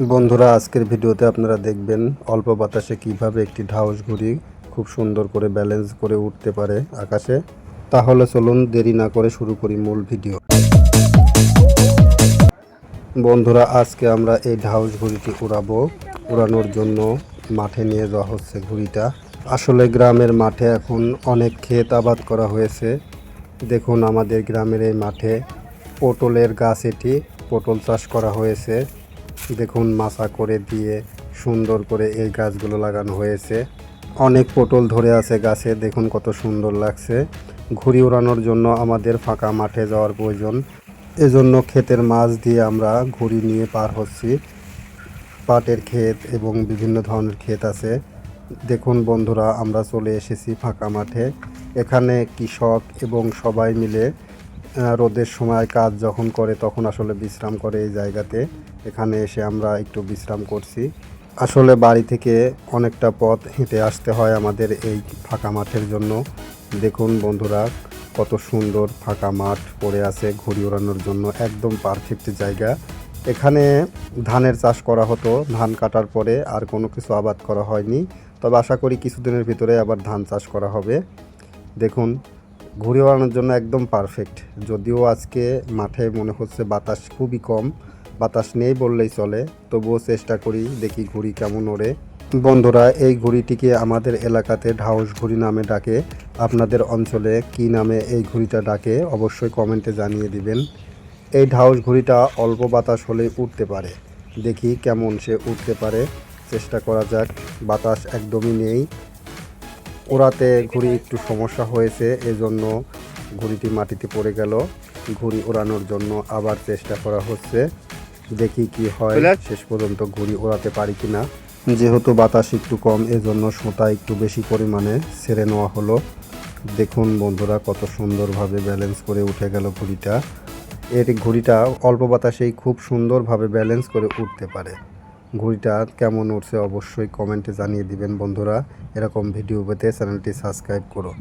বন্ধুরা, আজকের ভিডিওতে আপনারা দেখবেন অল্প বাতাসে কিভাবে একটি ঢাউস ঘুড়ি খুব সুন্দর করে ব্যালেন্স করে উঠতে পারে আকাশে। তাহলে চলুন দেরি না করে শুরু করি মূল ভিডিও। বন্ধুরা, আজকে আমরা এই ঢাউস ঘুড়িটি উড়ানোর জন্য মাঠে নিয়ে যাওয়া হচ্ছে। ঘুড়িটা আসলে গ্রামের মাঠে এখন অনেক ক্ষেত আবাদ করা হয়েছে। দেখুন, আমাদের গ্রামের এই মাঠে পটলের গাছ, এটি পটল চাষ করা হয়েছে। দেখুন, মাচা করে দিয়ে সুন্দর করে এই গাছগুলো লাগানো হয়েছে। অনেক পটল ধরে আছে গাছে, দেখুন কত সুন্দর লাগছে। ঘুড়ি ওড়ানোর জন্য আমাদের ফাঁকা মাঠে যাওয়ার প্রয়োজন, এজন্য ক্ষেতের মাছ দিয়ে আমরা ঘুড়ি নিয়ে পার হচ্ছি। পাটের ক্ষেত এবং বিভিন্ন ধরনের ক্ষেত আছে। দেখুন বন্ধুরা, আমরা চলে এসেছি ফাঁকা মাঠে। এখানে কৃষক এবং সবাই মিলে রোদের সময় কাজ যখন করে তখন আসলে বিশ্রাম করে এই জায়গাতে। এখানে এসে আমরা একটু বিশ্রাম করছি। আসলে বাড়ি থেকে অনেকটা পথ হেঁটে আসতে হয় আমাদের এই ফাঁকা মাঠের জন্য। দেখুন বন্ধুরা, কত সুন্দর ফাঁকা মাঠ পড়ে আছে ঘুড়ি ওড়ানোর জন্য, একদম পারফেক্ট জায়গা। এখানে ধানের চাষ করা হতো, ধান কাটার পরে আর কোনো কিছু আবাদ করা হয়নি। তবে আশা করি কিছুদিনের ভিতরে আবার ধান চাষ করা হবে। দেখুন, ঘুড়ি ওড়ানোর জন্য একদম পারফেক্ট। যদিও আজকে মাঠে মনে হচ্ছে বাতাস খুবই কম, বাতাস নেই বললেই চলে, তবুও চেষ্টা করি, দেখি ঘুড়ি কেমন ওড়ে। বন্ধুরা, এই ঘুড়িটিকে আমাদের এলাকাতে ঢাউস ঘুড়ি নামে ডাকে। আপনাদের অঞ্চলে কি নামে এই ঘুড়িটা ডাকে অবশ্যই কমেন্টে জানিয়ে দিবেন। এই ঢাউস ঘুড়িটা অল্প বাতাস হলেই উঠতে পারে। দেখি কেমন সে উঠতে পারে, চেষ্টা করা যাক। বাতাস একদমই নেই, ওড়াতে ঘুড়ি একটু সমস্যা হয়েছে, এজন্য ঘুড়িটি মাটিতে পড়ে গেল। ঘুড়ি ওড়ানোর জন্য আবার চেষ্টা করা হচ্ছে, দেখি কি হয়, শেষ পর্যন্ত ঘুড়ি ওড়াতে পারি কিনা। যেহেতু বাতাস একটু কম, এজন্য সুতা একটু বেশি পরিমাণে ছেড়ে নেওয়া হলো। দেখুন বন্ধুরা, কত সুন্দরভাবে ব্যালেন্স করে উঠে গেল ঘুড়িটা। ঘুড়িটা অল্প বাতাসেই খুব সুন্দরভাবে ব্যালেন্স করে উঠতে পারে। ঘুড়িটা কেমন উঠছে অবশ্যই কমেন্টে জানিয়ে দিবেন বন্ধুরা। এরকম ভিডিও পেতে চ্যানেলটি সাবস্ক্রাইব করো।